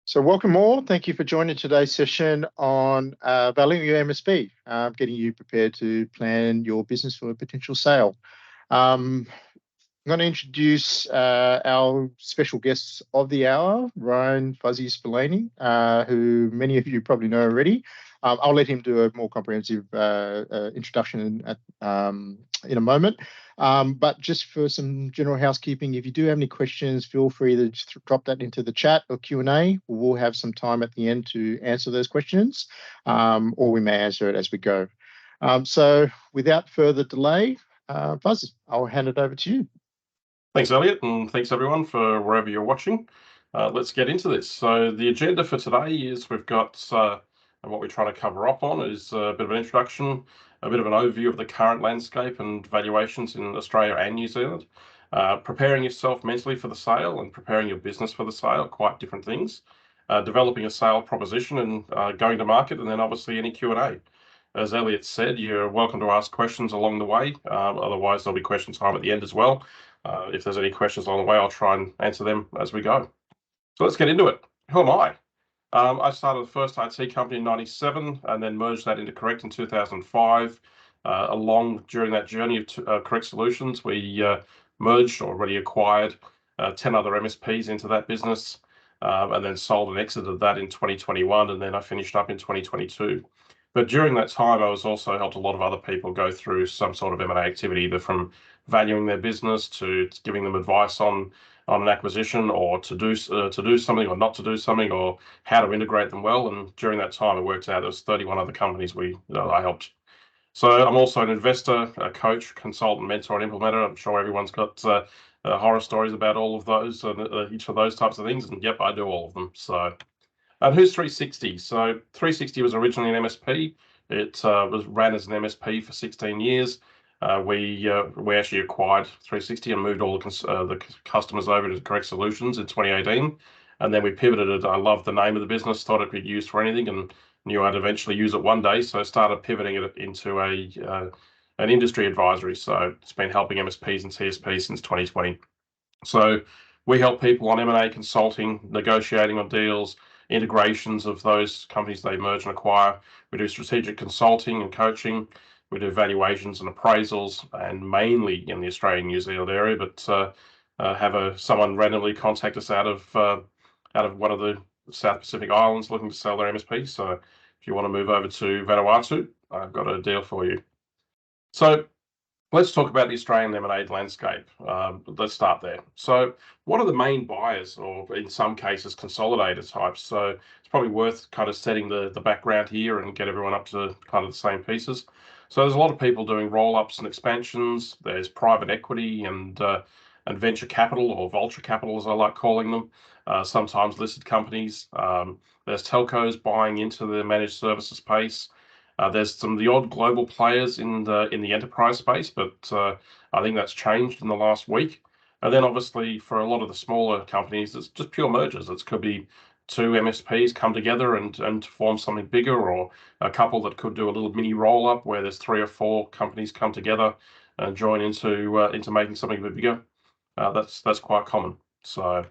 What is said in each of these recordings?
So welcome all. Thank you for joining today's session on valuing your MSP, getting you prepared to plan your business for a potential sale. I'm going to introduce our special guests of the hour, Ryan Fuzzy Spillane, who many of you probably know already. I'll let him do a more comprehensive introduction in a moment. But just for some general housekeeping, if you do have any questions, feel free to just drop that into the chat or Q&A. We'll have some time at the end to answer those questions, or we may answer it as we go. So without further delay, Fuzzy, I'll hand it over to you. Thanks, Elliot, and thanks everyone for wherever you're watching. Let's get into this. So the agenda for today is we've got what we're trying to cover up on is a bit of an introduction, a bit of an overview of the current landscape and valuations in Australia and New Zealand, preparing yourself mentally for the sale and preparing your business for the sale, quite different things, developing a sale proposition and going to market, and then obviously any Q&A. As Elliot said, you're welcome to ask questions along the way. Otherwise, there'll be question time at the end as well. If there's any questions along the way, I'll try and answer them as we go. So let's get into it. Who am I? I started the first IT company in '97 and then merged that into Correct in 2005. During that journey of Correct Solutions, we merged or already acquired 10 other MSPs into that business and then sold and exited that in 2021, and then I finished up in 2022. But during that time, I was also helped a lot of other people go through some sort of M&A activity, either from valuing their business to giving them advice on an acquisition, or to do something or not to do something, or how to integrate them well. And during that time, it worked out there's 31 other companies I helped. So I'm also an investor, a coach, consultant, mentor, and implementer. I'm sure everyone's got horror stories about all of those, each of those types of things. And yep, I do all of them. So. And who's 360? So 360 was originally an MSP. It was ran as an MSP for 16 years. We actually acquired 360 and moved all the customers over to Correct Solutions in 2018. And then we pivoted it. I loved the name of the business, thought it could be used for anything, and knew I'd eventually use it one day. So I started pivoting it into an industry advisory. So it's been helping MSPs and CSPs since 2020. So we help people on M&A consulting, negotiating on deals, integrations of those companies they merge and acquire. We do strategic consulting and coaching. We do valuations and appraisals, and mainly in the Australian New Zealand area, but have someone randomly contact us out of one of the South Pacific Islands looking to sell their MSP. So if you want to move over to Vanuatu, I've got a deal for you. So let's talk about the Australian M&A landscape. Let's start there. So what are the main buyers, or in some cases, consolidator types? So it's probably worth kind of setting the background here and get everyone up to kind of the same pieces. So there's a lot of people doing roll-ups and expansions. There's private equity and venture capital, or vulture capital, as I like calling them, sometimes listed companies. There's telcos buying into the managed services space. There's the odd global players in the enterprise space, but I think that's changed in the last week. And then obviously for a lot of the smaller companies, it's just pure mergers. It could be two MSPs come together and form something bigger, or a couple that could do a little mini roll up where there's 3 or 4 companies come together and join into making something a bit bigger. That's quite common. So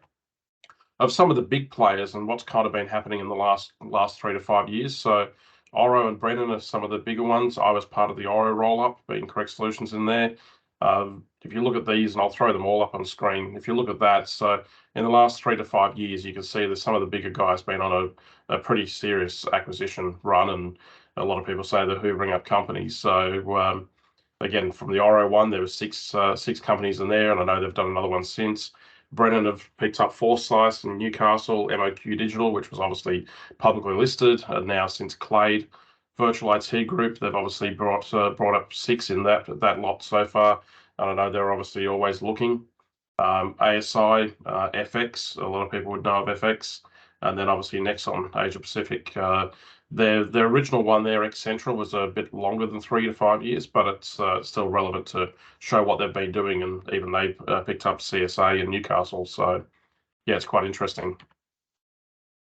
of some of the big players and what's kind of been happening in the last 3 to 5 years. So Oro and Brennan are some of the bigger ones. I was part of the Oro roll-up, being Correct Solutions in there. If you look at these, and I'll throw them all up on screen, if you look at that, so in the last 3 to 5 years, you can see that some of the bigger guys been on a pretty serious acquisition run, and a lot of people say they're hoovering up companies. So again, from the Oro one, there were six companies in there, and I know they've done another one since. Brennan have picked up Foresight in Newcastle, MOQ Digital, which was obviously publicly listed, and now since Clade Virtual IT Group, they've obviously brought up 6 in that lot so far. And I know they're obviously always looking. ASI, FX, a lot of people would know of FX, and then obviously Nexon Asia Pacific. Their original one there, Central, was a bit longer than 3 to 5 years, but it's still relevant to show what they've been doing, and even they picked up CSA in Newcastle. So yeah, it's quite interesting.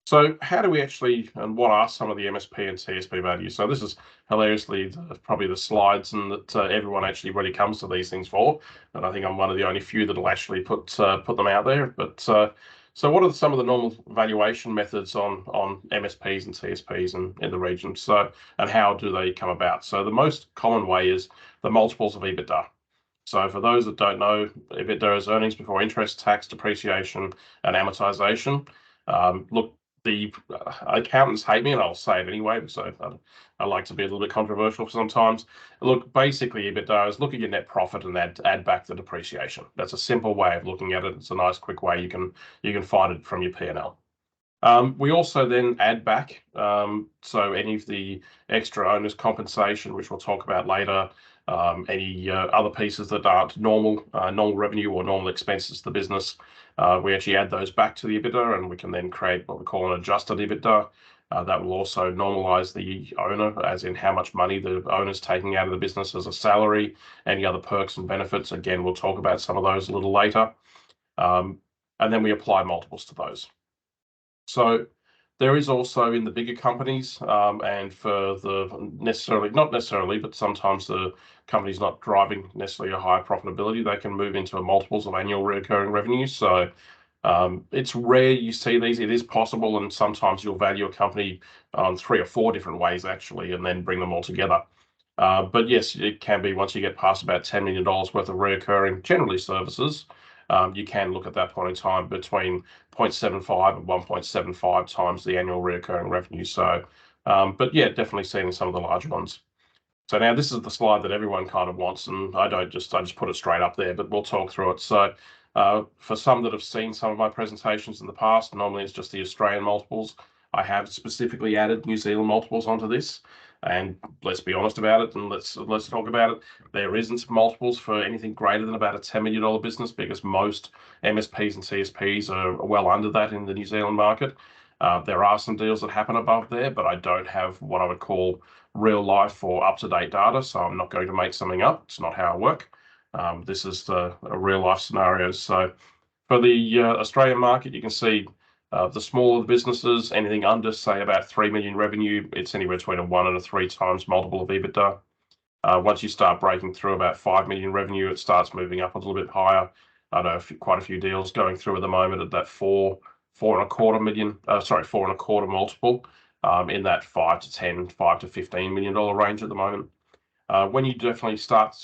So how do we actually, and what are some of the MSP and CSP values? So this is hilariously probably the slides and that everyone actually really comes to these things for, and I think I'm one of the only few that'll actually put them out there. But So what are some of the normal valuation methods on MSPs and CSPs in the region? So, and how do they come about? So the most common way is the multiples of EBITDA. So for those that don't know, EBITDA is earnings before interest, tax, depreciation, and amortization. Look, the accountants hate me, and I'll say it anyway, so I like to be a little bit controversial sometimes. Look, basically, EBITDA is look at your net profit and add back the depreciation. That's a simple way of looking at it. It's a nice, quick way you can find it from your P&L. We also then add back, so any of the extra owners' compensation, which we'll talk about later, any other pieces that aren't normal revenue or normal expenses to the business, we actually add those back to the EBITDA, and we can then create what we call an adjusted EBITDA. That will also normalize the owner, as in how much money the owner's taking out of the business as a salary, any other perks and benefits. Again, we'll talk about some of those a little later. And then we apply multiples to those. So there is also in the bigger companies, and for the not necessarily, but sometimes the company's not driving necessarily a higher profitability, they can move into multiples of annual recurring revenue. So it's rare you see these. It is possible, and sometimes you'll value a company on 3 or 4 different ways actually, and then bring them all together. But yes, it can be once you get past about $10 million worth of recurring, generally services, you can look at that point in time between 0.75 and 1.75 times the annual recurring revenue. So, but yeah, definitely seen some of the larger ones. So now this is the slide that everyone kind of wants, and I just put it straight up there, but we'll talk through it. So for some that have seen some of my presentations in the past, normally it's just the Australian multiples. I have specifically added New Zealand multiples onto this, and let's be honest about it, and let's talk about it. There isn't multiples for anything greater than about a $10 million business, because most MSPs and CSPs are well under that in the New Zealand market. There are some deals that happen above there, but I don't have what I would call real life or up-to-date data, so I'm not going to make something up. It's not how I work. This is a real life scenarios. So for the Australian market, you can see the smaller the businesses, anything under, say, about 3 million revenue, it's anywhere between a 1 and a 3 times multiple of EBITDA. Once you start breaking through about 5 million revenue, it starts moving up a little bit higher. I know quite a few deals going through at the moment at that 4.25 million, 4.25 multiple, in that 5 to 10, $5 to $15 million range at the moment. When you definitely start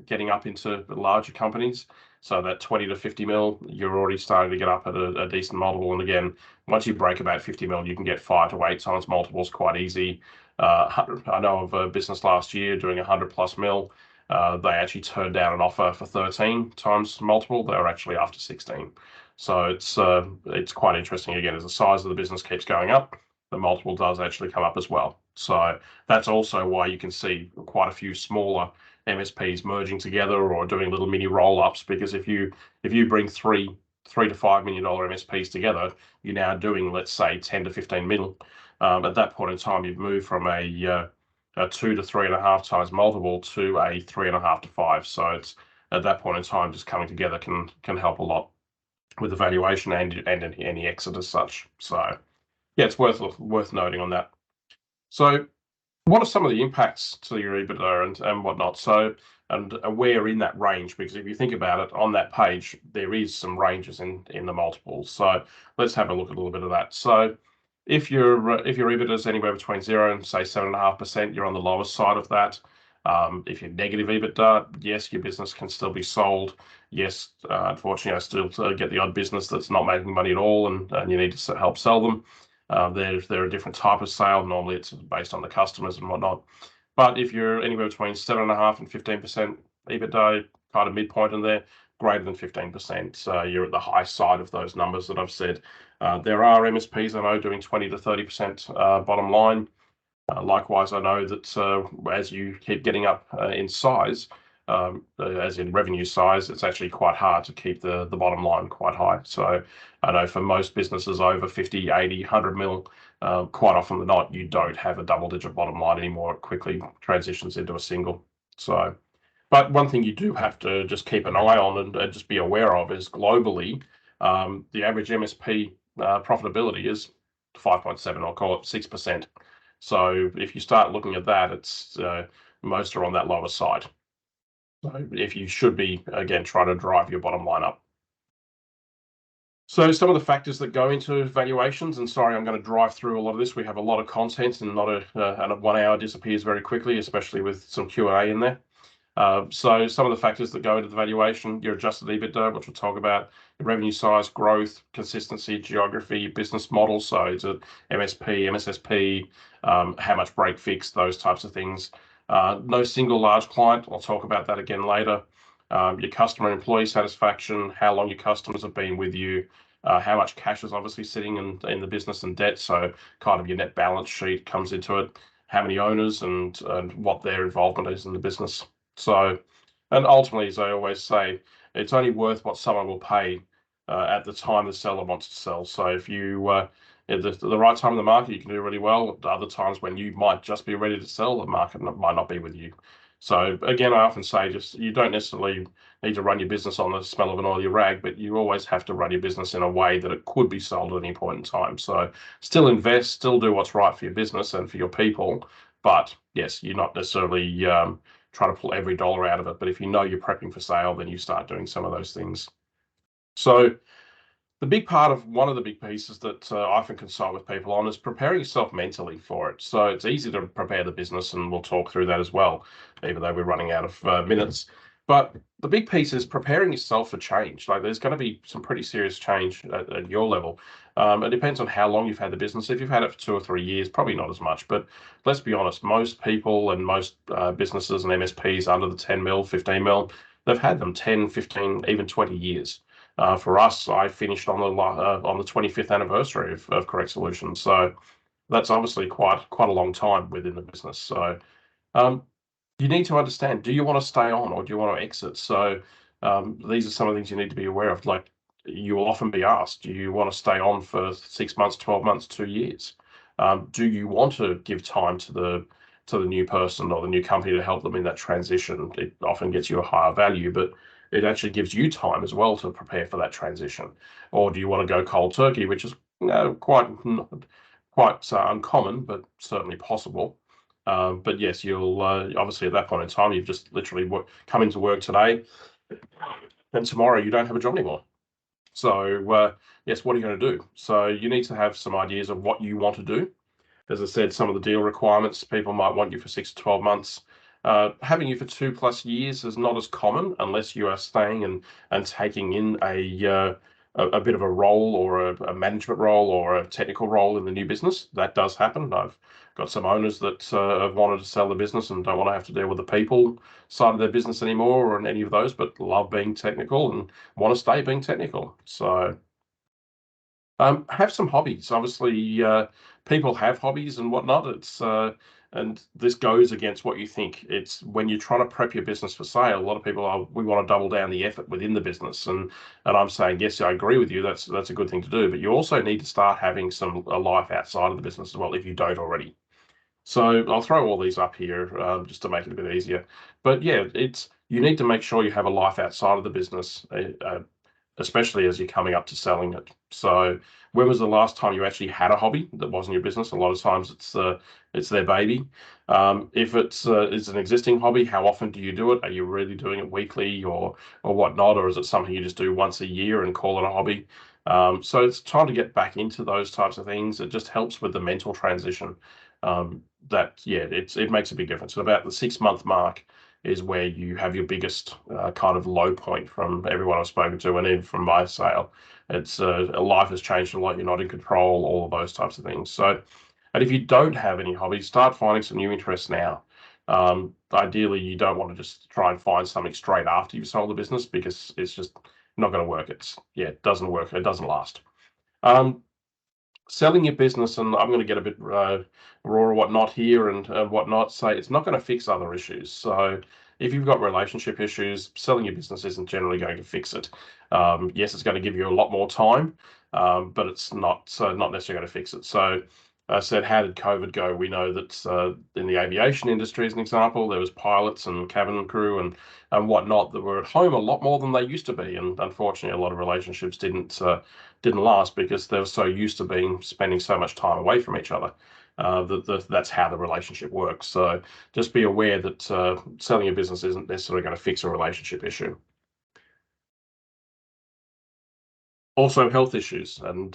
getting up into the larger companies, so that 20 to 50 mil, you're already starting to get up at a decent multiple. And again, once you break about 50 mil, you can get 5 to 8 times multiples quite easy. I know of a business last year doing 100 plus mil. They actually turned down an offer for 13 times multiple. They were actually after 16. So it's quite interesting. Again, as the size of the business keeps going up, the multiple does actually come up as well. So that's also why you can see quite a few smaller MSPs merging together or doing little mini roll-ups, because if you bring $3 to $5 million MSPs together, you're now doing, let's say, 10 to 15 mil. At that point in time, you've moved from a 2 to 3.5 times multiple to a 3.5 to 5. So it's at that point in time, just coming together can help a lot with the valuation and any exit as such. So yeah, it's worth noting on that. So what are some of the impacts to your EBITDA and whatnot? So, and where in that range, because if you think about it on that page, there is some ranges in the multiples. So let's have a look at a little bit of that. So if your EBITDA is anywhere between 0 and say 7.5%, you're on the lower side of that. If you're negative EBITDA, yes, your business can still be sold. Yes, unfortunately, I still get the odd business that's not making money at all, and you need to help sell them. They're a different type of sale. Normally, it's based on the customers and whatnot. But if you're anywhere between 7.5% and 15% EBITDA, kind of midpoint in there, greater than 15%, you're at the high side of those numbers that I've said. There are MSPs I know doing 20 to 30% bottom line. Likewise, I know that as you keep getting up in size, as in revenue size, it's actually quite hard to keep the bottom line quite high. So I know for most businesses over 50, 80, 100 mil, quite often than not, you don't have a double-digit bottom line anymore. It quickly transitions into a single. So, but one thing you do have to just keep an eye on and just be aware of is globally, the average MSP profitability is 5.7, I'll call it 6%. So if you start looking at that, it's most are on that lower side. So if you should be, again, trying to drive your bottom line up. So some of the factors that go into valuations, and sorry, I'm going to drive through a lot of this. We have a lot of content, and not and a 1 hour disappears very quickly, especially with some Q&A in there. So some of the factors that go into the valuation, your adjusted EBITDA, which we'll talk about, your revenue size, growth, consistency, geography, business model. So is it MSP, MSSP, how much break fix, those types of things. No single large client. I'll talk about that again later. Your customer and employee satisfaction, how long your customers have been with you, how much cash is obviously sitting in the business and debt. So kind of your net balance sheet comes into it, how many owners and what their involvement is in the business. So, and ultimately, as I always say, it's only worth what someone will pay at the time the seller wants to sell. So if you at the right time in the market, you can do really well. At other times when you might just be ready to sell, the market might not be with you. So again, I often say, just you don't necessarily need to run your business on the smell of an oily rag, but you always have to run your business in a way that it could be sold at any point in time. So still invest, still do what's right for your business and for your people. But yes, you're not necessarily trying to pull every dollar out of it. But if you know you're prepping for sale, then you start doing some of those things. So the big part of one of the big pieces that I often consult with people on is preparing yourself mentally for it. So it's easy to prepare the business, and we'll talk through that as well, even though we're running out of minutes. But the big piece is preparing yourself for change. Like there's going to be some pretty serious change at your level. It depends on how long you've had the business. If you've had it for 2 or 3 years, probably not as much. But let's be honest, most people and most businesses and MSPs under the 10 mil, 15 mil, they've had them 10, 15, even 20 years. For us, I finished on the 25th anniversary of Correct Solutions, so that's obviously quite a long time within the business. So um, you need to understand: do you want to stay on or do you want to exit? So these are some of the things you need to be aware of. Like you will often be asked, do you want to stay on for 6 months, 12 months, 2 years? Do you want to give time to the new person or the new company to help them in that transition? It often gets you a higher value, but it actually gives you time as well to prepare for that transition. Or do you want to go cold turkey, which is quite uncommon, but certainly possible. But yes, you'll obviously at that point in time, you've just literally come into work today, and tomorrow you don't have a job anymore. So yes, what are you going to do? So you need to have some ideas of what you want to do. As I said, some of the deal requirements, people might want you for 6 to 12 months. Having you for 2+ years is not as common unless you are staying and taking in a bit of a role or a management role or a technical role in the new business. That does happen. I've got some owners that have wanted to sell the business and don't want to have to deal with the people side of their business anymore or any of those, but love being technical and want to stay being technical. So have some hobbies. Obviously, people have hobbies and whatnot. And this goes against what you think. It's when you're trying to prep your business for sale. A lot of people are, we want to double down the effort within the business, and I'm saying yes, I agree with you. That's a good thing to do. But you also need to start having a life outside of the business as well if you don't already. So I'll throw all these up here just to make it a bit easier. But yeah, you need to make sure you have a life outside of the business. Especially as you're coming up to selling it. So when was the last time you actually had a hobby that wasn't your business? A lot of times it's their baby. If it's an existing hobby, how often do you do it? Are you really doing it weekly or whatnot, or is it something you just do once a year and call it a hobby? So it's time to get back into those types of things. It just helps with the mental transition. It makes a big difference. At about the 6-month mark is where you have your biggest kind of low point from everyone I've spoken to, and even from my sale. It's life has changed a lot. You're not in control, all of those types of things. So, and if you don't have any hobbies, start finding some new interests now. Ideally, you don't want to just try and find something straight after you've sold the business because it's just not going to work. It doesn't work. It doesn't last. Selling your business, and I'm going to get a bit raw or whatnot here and whatnot, say it's not going to fix other issues. So if you've got relationship issues, selling your business isn't generally going to fix it. Yes, it's going to give you a lot more time, but it's not necessarily going to fix it. So I said, how did COVID go? We know that in the aviation industry, as an example, there was pilots and cabin crew and whatnot that were at home a lot more than they used to be, and unfortunately, a lot of relationships didn't last because they were so used to spending so much time away from each other. That's how the relationship works. So just be aware that selling your business isn't necessarily going to fix a relationship issue. Also health issues. And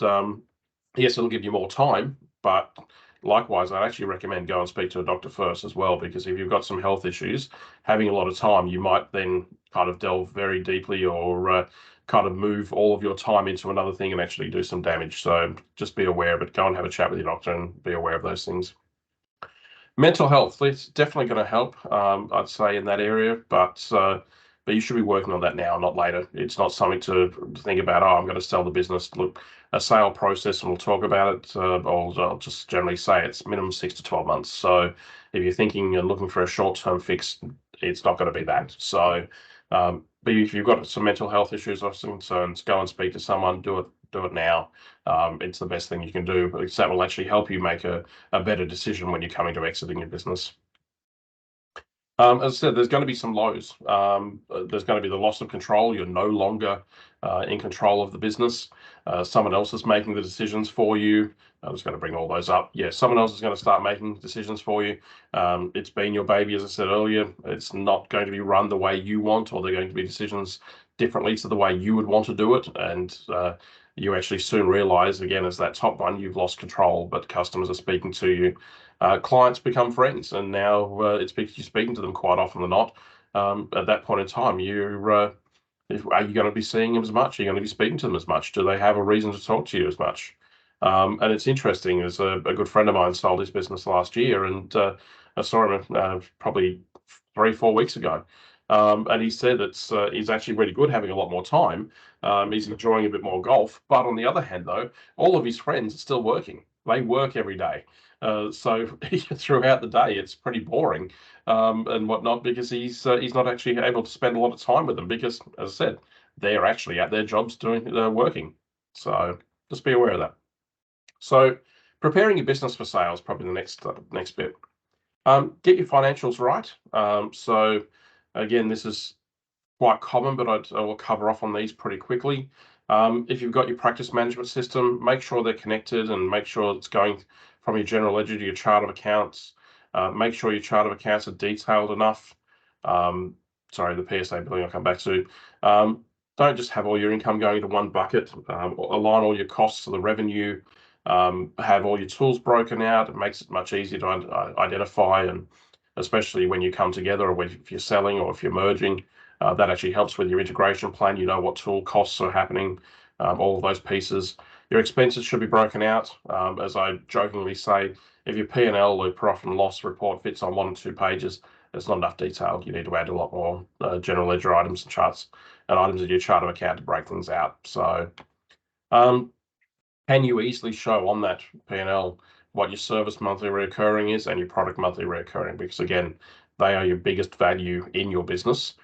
yes, it'll give you more time, but likewise, I'd actually recommend go and speak to a doctor first as well, because if you've got some health issues, having a lot of time, you might then kind of delve very deeply or kind of move all of your time into another thing and actually do some damage. So just be aware of it. Go and have a chat with your doctor and be aware of those things. Mental health, it's definitely going to help, I'd say, in that area, but you should be working on that now, not later. It's not something to think about, oh, I'm going to sell the business. Look, a sale process, and we'll talk about it. I'll just generally say it's minimum 6 to 12 months. So if you're thinking and looking for a short-term fix, it's not going to be that. So, but if you've got some mental health issues or some concerns, go and speak to someone. Do it now. It's the best thing you can do, because that will actually help you make a better decision when you're coming to exiting your business. As I said, there's going to be some lows. There's going to be the loss of control. You're no longer in control of the business. Someone else is making the decisions for you. I was going to bring all those up. Yeah, someone else is going to start making decisions for you. It's been your baby, as I said earlier. It's not going to be run the way you want, or they're going to be decisions differently to the way you would want to do it. And you actually soon realize, again, as that top one, you've lost control, but customers are speaking to you. Clients become friends, and now you're speaking to them quite often than not. At that point in time, are you going to be seeing them as much? Are you going to be speaking to them as much? Do they have a reason to talk to you as much? And it's interesting, as a good friend of mine sold his business last year, and I saw him probably 3-4 weeks ago. And he said that he's actually really good, having a lot more time. He's enjoying a bit more golf. But on the other hand, though, all of his friends are still working. They work every day. So throughout the day, it's pretty boring and whatnot, because he's not actually able to spend a lot of time with them, because, as I said, they're actually at their jobs doing working. So just be aware of that. So preparing your business for sales, probably the next bit. Get your financials right. So again, this is quite common, but I will cover off on these pretty quickly. If you've got your practice management system, make sure they're connected and make sure it's going from your general ledger to your chart of accounts. Make sure your chart of accounts are detailed enough. Sorry, the PSA billing I'll come back to. Don't just have all your income going into one bucket. Align all your costs to the revenue. Have all your tools broken out. It makes it much easier to identify, and especially when you come together, or if you're selling or if you're merging. That actually helps with your integration plan. You know what tool costs are happening, all of those pieces. Your expenses should be broken out. As I jokingly say, if your P&L or profit and loss report fits on 1 and 2 pages, it's not enough detail. You need to add a lot more general ledger items and charts and items in your chart of account to break things out. So can you easily show on that P&L what your service monthly recurring is and your product monthly recurring? Because again, they are your biggest value in your business.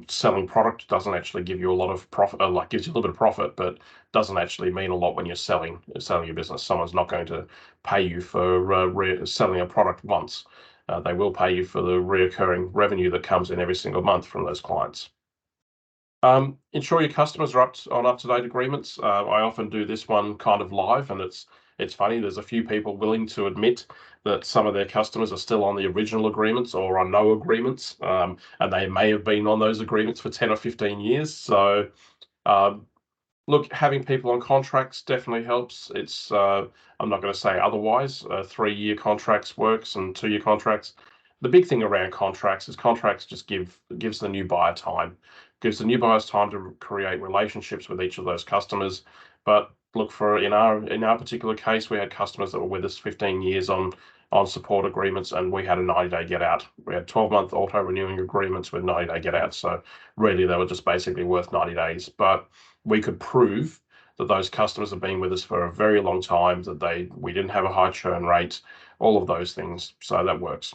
Selling product doesn't actually give you a lot of profit, gives you a little bit of profit, but doesn't actually mean a lot when you're selling your business. Someone's not going to pay you for selling a product once. They will pay you for the reoccurring revenue that comes in every single month from those clients. Ensure your customers are up-to-date agreements. I often do this one kind of live, and it's funny. There's a few people willing to admit that some of their customers are still on the original agreements or on no agreements, and they may have been on those agreements for 10 or 15 years. So, look, having people on contracts definitely helps. It's I'm not going to say otherwise. 3-year contracts works, and 2-year contracts. The big thing around contracts is contracts just gives the new buyer time. Gives the new buyers time to create relationships with each of those customers. But look, in our particular case, we had customers that were with us 15 years on support agreements, and we had a 90-day get out. We had 12-month auto renewing agreements with 90-day get out. So really, they were just basically worth 90 days. But we could prove that those customers have been with us for a very long time, that we didn't have a high churn rate, all of those things. So that works.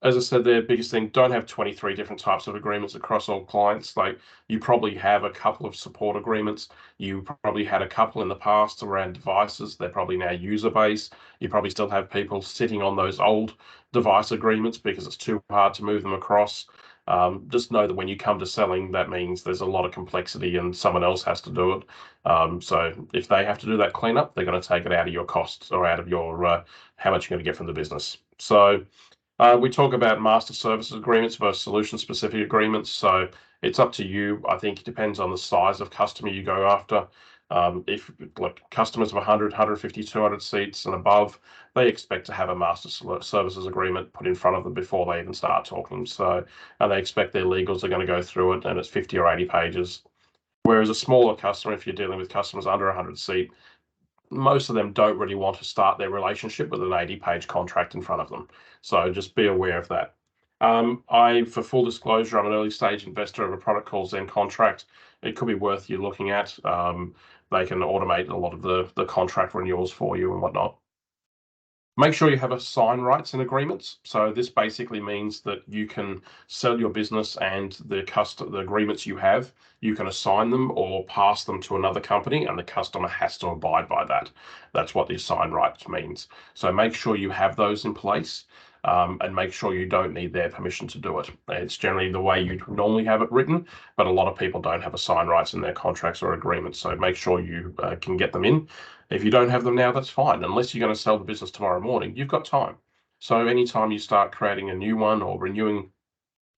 As I said, the biggest thing, don't have 23 different types of agreements across all clients. Like, you probably have a couple of support agreements. You probably had a couple in the past around devices. They're probably now user-based. You probably still have people sitting on those old device agreements because it's too hard to move them across. Just know that when you come to selling, that means there's a lot of complexity and someone else has to do it. So if they have to do that cleanup, they're going to take it out of your costs or out of your how much you're going to get from the business. So we talk about master services agreements versus solution-specific agreements. So it's up to you. I think it depends on the size of customer you go after. If like customers of 100, 150, 200 seats and above, they expect to have a master services agreement put in front of them before they even start talking. So, and they expect their legals are going to go through it, and it's 50 or 80 pages. Whereas a smaller customer, if you're dealing with customers under 100 seat, most of them don't really want to start their relationship with an 80-page contract in front of them. So just be aware of that. For full disclosure, I'm an early stage investor of a product called Zen Contract. It could be worth you looking at. They can automate a lot of the contract renewals for you and whatnot. Make sure you have assign rights and agreements. So this basically means that you can sell your business and the agreements you have, you can assign them or pass them to another company, and the customer has to abide by that. That's what the assign rights means. So make sure you have those in place. And make sure you don't need their permission to do it. It's generally the way you normally have it written, but a lot of people don't have assign rights in their contracts or agreements. So make sure you can get them in. If you don't have them now, that's fine. Unless you're going to sell the business tomorrow morning, you've got time. So anytime you start creating a new one or renewing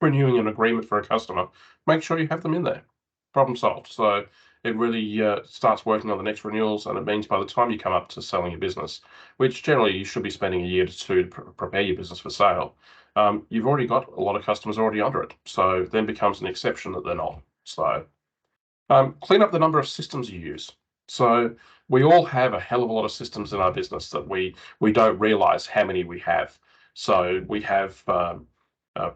an agreement for a customer, make sure you have them in there. Problem solved. So it really starts working on the next renewals, and it means by the time you come up to selling your business, which generally you should be spending a year to two to prepare your business for sale, you've already got a lot of customers already under it. So then becomes an exception that they're not. So clean up the number of systems you use. So we all have a hell of a lot of systems in our business that we don't realize how many we have. So we have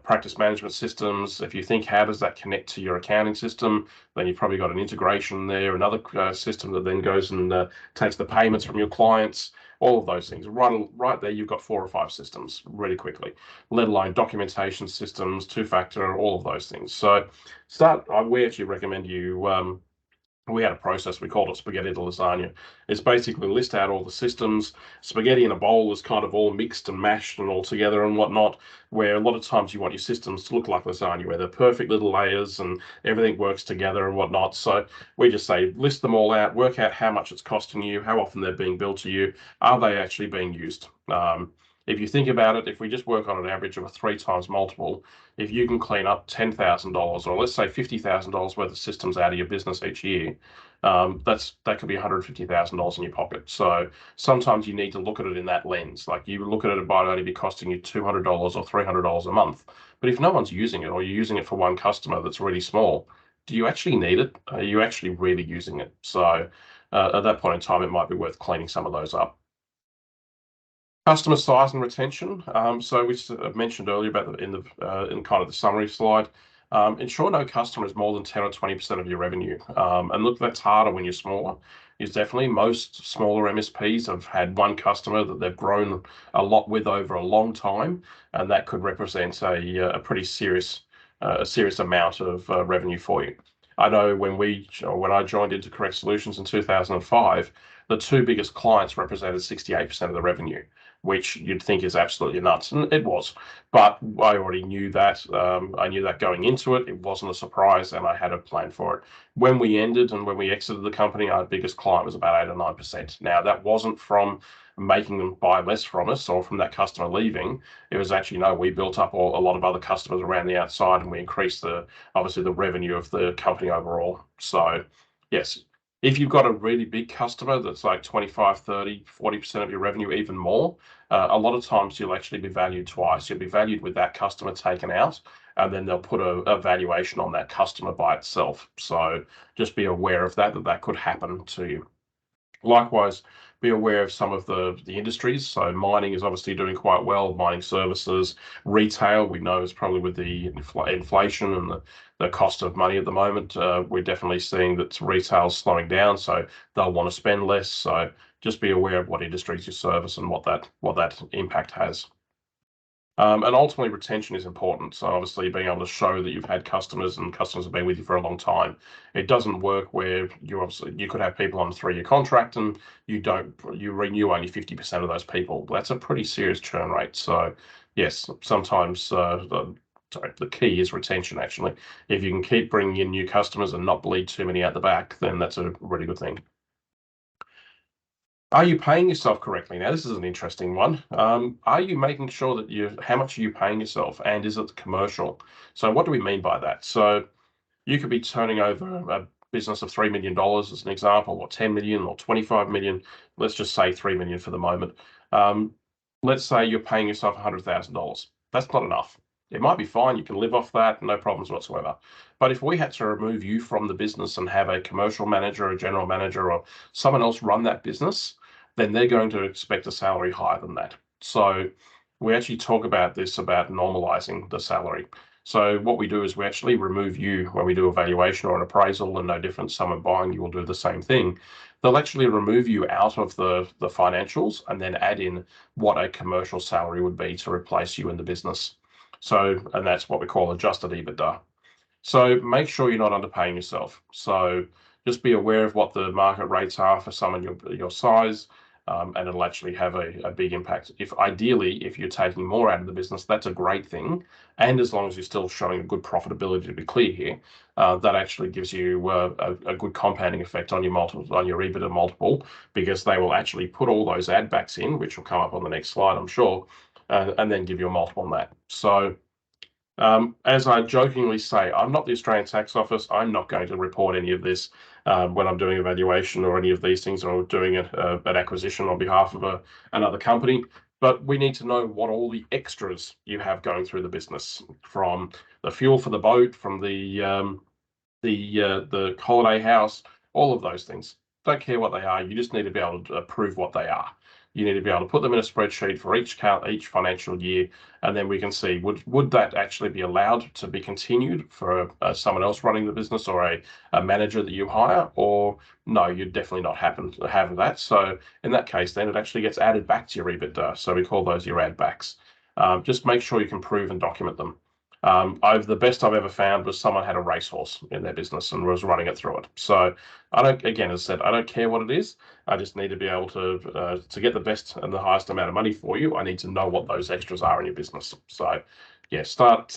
practice management systems. If you think, how does that connect to your accounting system? Then you've probably got an integration there, another system that then goes and takes the payments from your clients, all of those things. Right there, you've got 4 or 5 systems really quickly, let alone documentation systems, two-factor, all of those things. So we actually recommend you we had a process, we called it spaghetti to lasagna. It's basically list out all the systems. Spaghetti in a bowl is kind of all mixed and mashed and all together and whatnot, where a lot of times you want your systems to look like lasagna, where they're perfect little layers and everything works together and whatnot. So we just say, list them all out, work out how much it's costing you, how often they're being billed to you, are they actually being used? If you think about it, if we just work on an average of a 3 times multiple, if you can clean up $10,000 or let's say $50,000 worth of systems out of your business each year, that could be $150,000 in your pocket. So sometimes you need to look at it in that lens. Like you look at it, it might only be costing you $200 or $300 a month. But if no one's using it, or you're using it for one customer that's really small, do you actually need it? Are you actually really using it? So at that point in time, it might be worth cleaning some of those up. Customer size and retention. So we mentioned earlier about in kind of the summary slide. Ensure no customer is more than 10 or 20% of your revenue. And look, that's harder when you're smaller. Is definitely most smaller MSPs have had one customer that they've grown a lot with over a long time, and that could represent a pretty serious amount of revenue for you. I know when I joined into Correct Solutions in 2005, the 2 biggest clients represented 68% of the revenue, which you'd think is absolutely nuts, and it was. But I already knew that. I knew that going into it. It wasn't a surprise, and I had a plan for it. When we exited the company, our biggest client was about 8 or 9%. Now, that wasn't from making them buy less from us or from that customer leaving. It was actually, no, we built up a lot of other customers around the outside, and we increased obviously the revenue of the company overall. So yes, if you've got a really big customer that's like 25, 30, 40% of your revenue, even more, a lot of times you'll actually be valued twice. You'll be valued with that customer taken out, and then they'll put a valuation on that customer by itself. So just be aware of that could happen to you. Likewise, be aware of some of the industries. So mining is obviously doing quite well, mining services. Retail, we know, is probably with the inflation and the cost of money at the moment, we're definitely seeing that retail's slowing down, so they'll want to spend less. So just be aware of what industries you service and what that impact has. And ultimately, retention is important. So obviously, being able to show that you've had customers and customers have been with you for a long time. It doesn't work where you could have people on a 3-year contract and you renew only 50% of those people. That's a pretty serious churn rate. So yes, sometimes the key is retention. Actually, if you can keep bringing in new customers and not bleed too many out the back, then that's a really good thing. Are you paying yourself correctly? Now, this is an interesting one. Are you making sure that how much are you paying yourself, and is it commercial? So what do we mean by that? So You could be turning over a business of $3 million as an example, or 10 million or 25 million. Let's just say 3 million for the moment. Let's say you're paying yourself $100,000. That's not enough. It might be fine. You can live off that, no problems whatsoever. But if we had to remove you from the business and have a commercial manager, a general manager, or someone else run that business, then they're going to expect a salary higher than that. So we actually talk about this, about normalizing the salary. So what we do is we actually remove you when we do a valuation or an appraisal, and no different, someone buying you will do the same thing. They'll actually remove you out of the financials and then add in what a commercial salary would be to replace you in the business. So, and that's what we call adjusted EBITDA. So make sure you're not underpaying yourself. So just be aware of what the market rates are for someone your size, and it'll actually have a big impact. Ideally, if you're taking more out of the business, that's a great thing. And as long as you're still showing a good profitability, to be clear here, that actually gives you a good compounding effect on your multiple, on your EBITDA multiple, because they will actually put all those add backs in, which will come up on the next slide, I'm sure, and then give you a multiple on that. So as I jokingly say, I'm not the Australian Tax Office. I'm not going to report any of this when I'm doing a valuation or any of these things, or doing an acquisition on behalf of another company. But we need to know what all the extras you have going through the business, from the fuel for the boat, from the holiday house, all of those things. Don't care what they are. You just need to be able to prove what they are. You need to be able to put them in a spreadsheet for each financial year, and then we can see would that actually be allowed to be continued for someone else running the business, or a manager that you hire, or no, you'd definitely not happen to have that. So in that case, then it actually gets added back to your EBITDA. So we call those your add backs. Just make sure you can prove and document them. The best I've ever found was someone had a racehorse in their business and was running it through it. So I don't, again, as I said, I don't care what it is. I just need to be able to get the best and the highest amount of money for you. I need to know what those extras are in your business. So yeah, start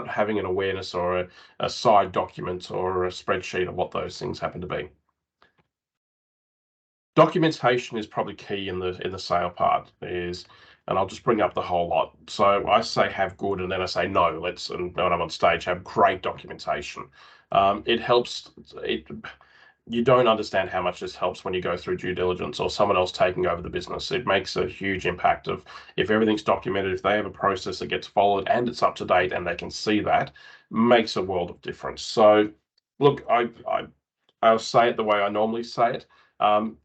having an awareness, or a side document or a spreadsheet of what those things happen to be. Documentation is probably key in the sale part, and I'll just bring up the whole lot. So I say have good, and then I say no, and when I'm on stage, have great documentation. It helps. You don't understand how much this helps when you go through due diligence or someone else taking over the business. It makes a huge impact of, if everything's documented, if they have a process that gets followed and it's up to date and they can see that, makes a world of difference. So look, I'll say it the way I normally say it.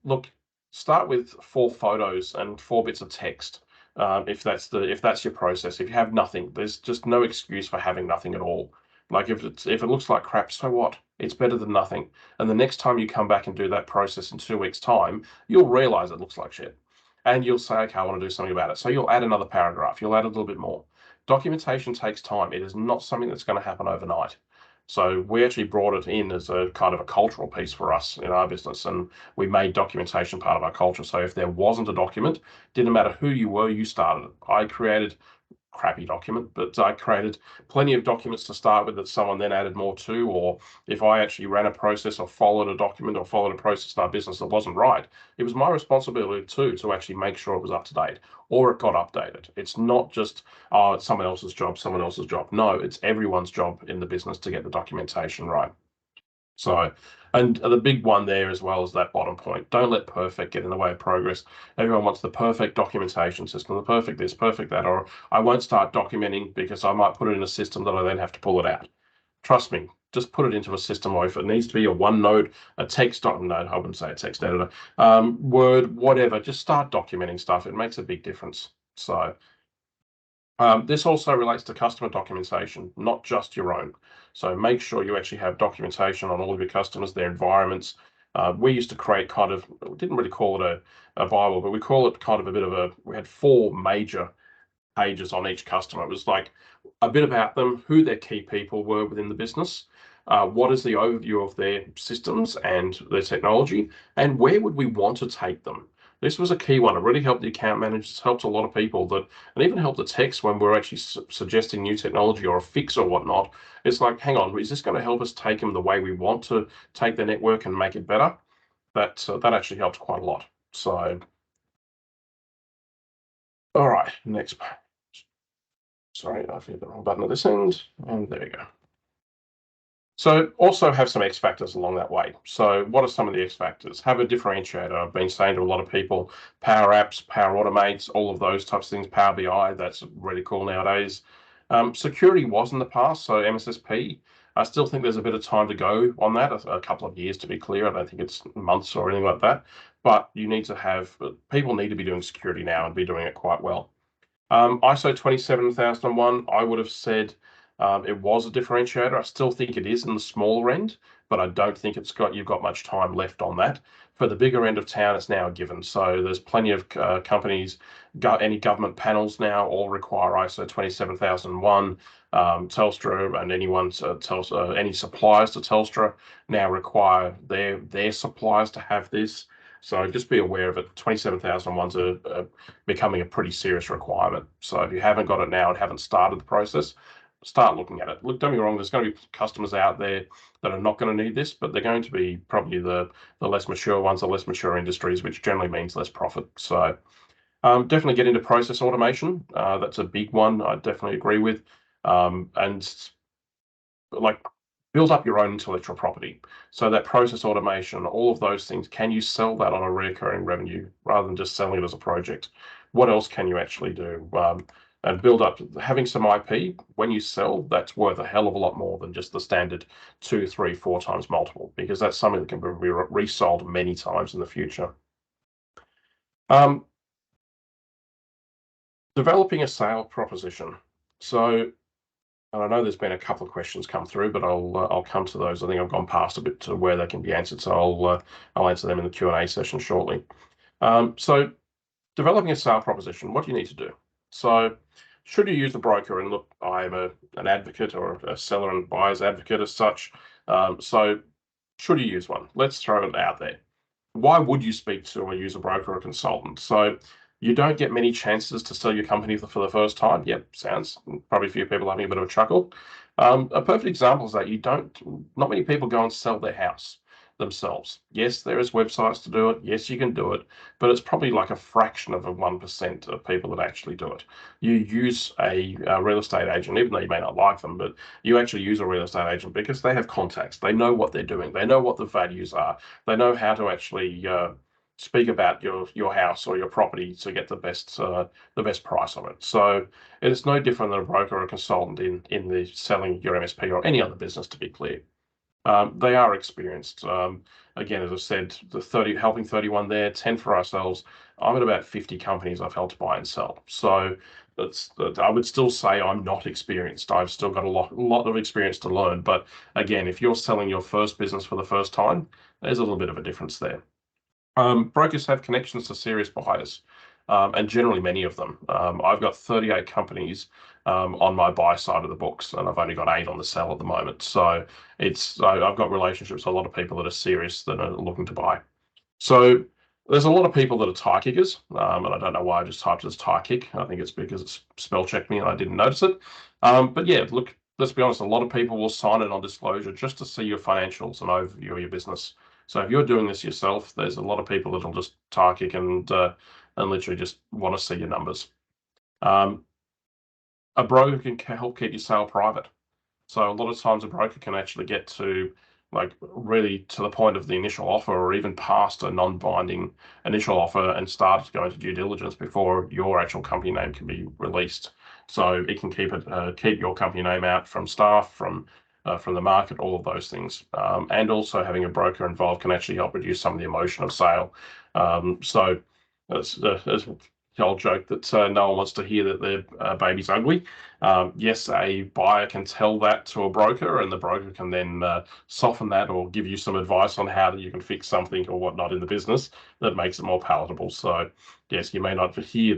Look, start with 4 photos and 4 bits of text. If that's your process. If you have nothing, there's just no excuse for having nothing at all. Like if it looks like crap, so what? It's better than nothing. And the next time you come back and do that process in 2 weeks' time, you'll realize it looks like shit. And you'll say, okay, I want to do something about it. So you'll add another paragraph. You'll add a little bit more. Documentation takes time. It is not something that's going to happen overnight. So we actually brought it in as a kind of a cultural piece for us in our business, and we made documentation part of our culture. So if there wasn't a document, didn't matter who you were, you started it. I created crappy document, but I created plenty of documents to start with that someone then added more to. Or if I actually ran a process or followed a document or followed a process in our business that wasn't right, it was my responsibility too to actually make sure it was up to date or it got updated. It's not just, oh, it's someone else's job. No, it's everyone's job in the business to get the documentation right. So, and the big one there as well is that bottom point. Don't let perfect get in the way of progress. Everyone wants the perfect documentation system, the perfect this, perfect that, or I won't start documenting because I might put it in a system that I then have to pull it out. Trust me, just put it into a system, or if it needs to be a OneNote, a text document, I wouldn't say a text editor, Word, whatever, just start documenting stuff. It makes a big difference. So this also relates to customer documentation, not just your own. So make sure you actually have documentation on all of your customers, their environments. We used to create kind of, we didn't really call it a Bible, but we call it kind of a bit of we had 4 major pages on each customer. It was like a bit about them, who their key people were within the business, what is the overview of their systems and their technology, and where would we want to take them. This was a key one. It really helped the account managers, helped a lot of people, and even helped the techs when we're actually suggesting new technology or a fix or whatnot. It's like, hang on, is this going to help us take them the way we want to take their network and make it better? That actually helped quite a lot. So, all right, next page. Sorry, I've hit the wrong button at this end, and there we go. So also have some X factors along that way. So what are some of the X factors? Have a differentiator. I've been saying to a lot of people, Power Apps, Power Automates, all of those types of things, Power BI, that's really cool nowadays. Security was in the past, so MSSP. I still think there's a bit of time to go on that, a couple of years to be clear. I don't think it's months or anything like that. But you need to have, people need to be doing security now and be doing it quite well. ISO 27001, I would have said it was a differentiator. I still think it is in the smaller end, but I don't think you've got much time left on that. For the bigger end of town, it's now a given. So there's plenty of companies, any government panels now all require ISO 27001. Telstra and any suppliers to Telstra now require their suppliers to have this. So just be aware of it. 27001's becoming a pretty serious requirement. So if you haven't got it now and haven't started the process, start looking at it. Look, don't get me wrong, there's going to be customers out there that are not going to need this, but they're going to be probably the less mature ones, the less mature industries, which generally means less profit. So definitely get into process automation. That's a big one. I definitely agree with. And like build up your own intellectual property. So that process automation, all of those things, can you sell that on a recurring revenue rather than just selling it as a project? What else can you actually do? And build up, having some IP, when you sell, that's worth a hell of a lot more than just the standard 2, 3, 4 times multiple, because that's something that can be resold many times in the future. Developing a sale proposition. So and I know there's been a couple of questions come through, but I'll come to those. I think I've gone past a bit to where they can be answered, so I'll answer them in the Q&A session shortly. So developing a sale proposition, what do you need to do? So should you use a broker? And look, I'm an advocate or a seller and buyer's advocate as such. So should you use one? Let's throw it out there. Why would you speak to or use a broker or a consultant? So you don't get many chances to sell your company for the first time. Yep, sounds probably a few people having a bit of a chuckle. A perfect example is that not many people go and sell their house themselves. Yes, there is websites to do it. Yes, you can do it, but it's probably like a fraction of 1% of people that actually do it. You use a real estate agent, even though you may not like them, but you actually use a real estate agent because they have contacts. They know what they're doing. They know what the values are. They know how to actually speak about your house or your property to get the best price on it. So it's no different than a broker or a consultant in the selling your MSP or any other business, to be clear. They are experienced. Again, as I said, helping 31 there, 10 for ourselves. I'm at about 50 companies I've helped buy and sell. So I would still say I'm not experienced. I've still got a lot of experience to learn. But again, if you're selling your first business for the first time, there's a little bit of a difference there. Brokers have connections to serious buyers, and generally many of them. I've got 38 companies on my buy side of the books, and I've only got 8 on the sell at the moment. So I've got relationships with a lot of people that are serious that are looking to buy. So there's a lot of people that are tie kickers, and I don't know why I just typed it as tie kick. I think it's because it's spell checked me and I didn't notice it. But yeah, look, let's be honest, a lot of people will sign it on disclosure just to see your financials and overview of your business. So if you're doing this yourself, there's a lot of people that'll just tie kick and literally just want to see your numbers. A broker can help keep your sale private. So a lot of times a broker can actually get to really to the point of the initial offer or even past a non-binding initial offer and start going to due diligence before your actual company name can be released. So it can keep your company name out from staff, from the market, all of those things. And also having a broker involved can actually help reduce some of the emotion of sale. So as the old joke that no one wants to hear that their baby's ugly. Yes, a buyer can tell that to a broker, and the broker can then soften that or give you some advice on how you can fix something or whatnot in the business that makes it more palatable. So yes, you may not hear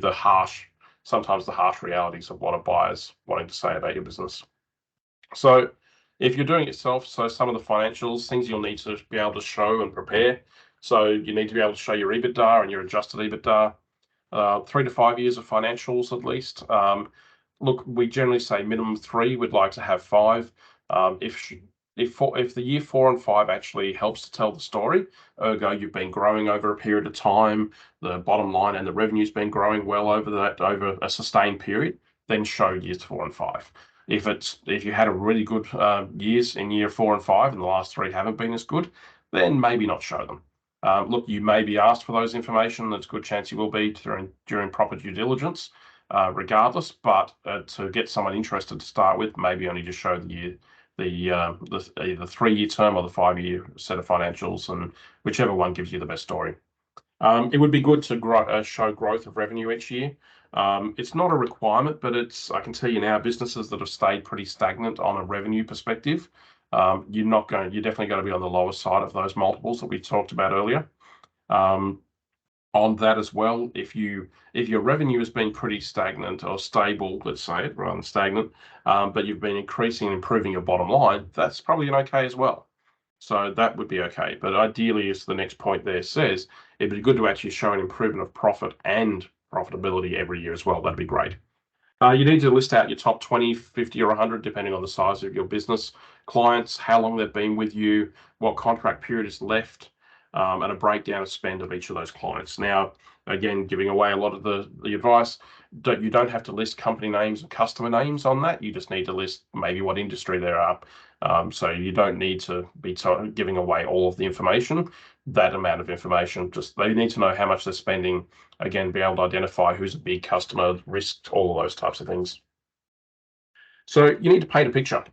sometimes the harsh realities of what a buyer's wanting to say about your business. So if you're doing it yourself, so some of the financials, things you'll need to be able to show and prepare. So you need to be able to show your EBITDA and your adjusted EBITDA. 3 to 5 years of financials at least. Look, we generally say minimum 3. We'd like to have 5. If the year 4 and 5 actually helps to tell the story, ergo you've been growing over a period of time, the bottom line and the revenue's been growing well over a sustained period, then show years 4 and 5. If you had a really good years in year 4 and 5, and the last 3 haven't been as good, then maybe not show them. Look, you may be asked for those information. There's a good chance you will be during proper due diligence, regardless. But to get someone interested to start with, maybe only just show the 3-year term or the 5-year set of financials, and whichever one gives you the best story. It would be good to show growth of revenue each year. It's not a requirement, but I can tell you now, businesses that have stayed pretty stagnant on a revenue perspective, you're definitely going to be on the lower side of those multiples that we talked about earlier. On that as well, if your revenue has been pretty stagnant or stable, let's say it rather than stagnant, but you've been increasing and improving your bottom line, that's probably an okay as well. So that would be okay. But ideally, as the next point there says, it'd be good to actually show an improvement of profit and profitability every year as well. That'd be great. You need to list out your top 20, 50, or 100, depending on the size of your business, clients, how long they've been with you, what contract period is left, and a breakdown of spend of each of those clients. Now, again, giving away a lot of the advice, you don't have to list company names and customer names on that. You just need to list maybe what industry they are. So you don't need to be giving away all of the information, that amount of information. Just they need to know how much they're spending. Again, be able to identify who's a big customer, risk, all of those types of things. So you need to paint a picture.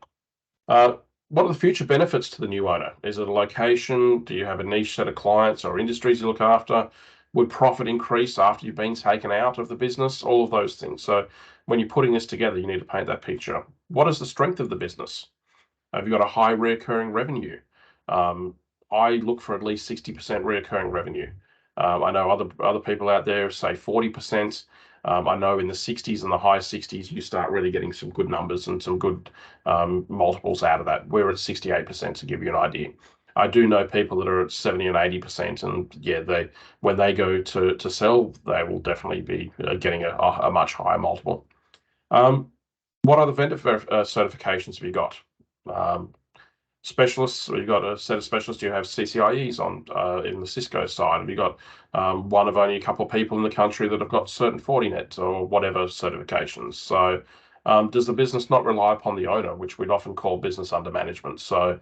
What are the future benefits to the new owner? Is it a location? Do you have a niche set of clients or industries you look after? Would profit increase after you've been taken out of the business? All of those things. So when you're putting this together, you need to paint that picture. What is the strength of the business? Have you got a high recurring revenue? I look for at least 60% recurring revenue. I know other people out there say 40%. I know in the 60s and the high 60s, you start really getting some good numbers and some good multiples out of that. We're at 68% to give you an idea. I do know people that are at 70 and 80%, and yeah, when they go to sell, they will definitely be getting a much higher multiple. What other vendor certifications have you got? Specialists, you've got a set of specialists. Do you have CCIEs on in the Cisco side? Have you got one of only a couple of people in the country that have got certain Fortinet or whatever certifications? So does the business not rely upon the owner, which we'd often call business under management? So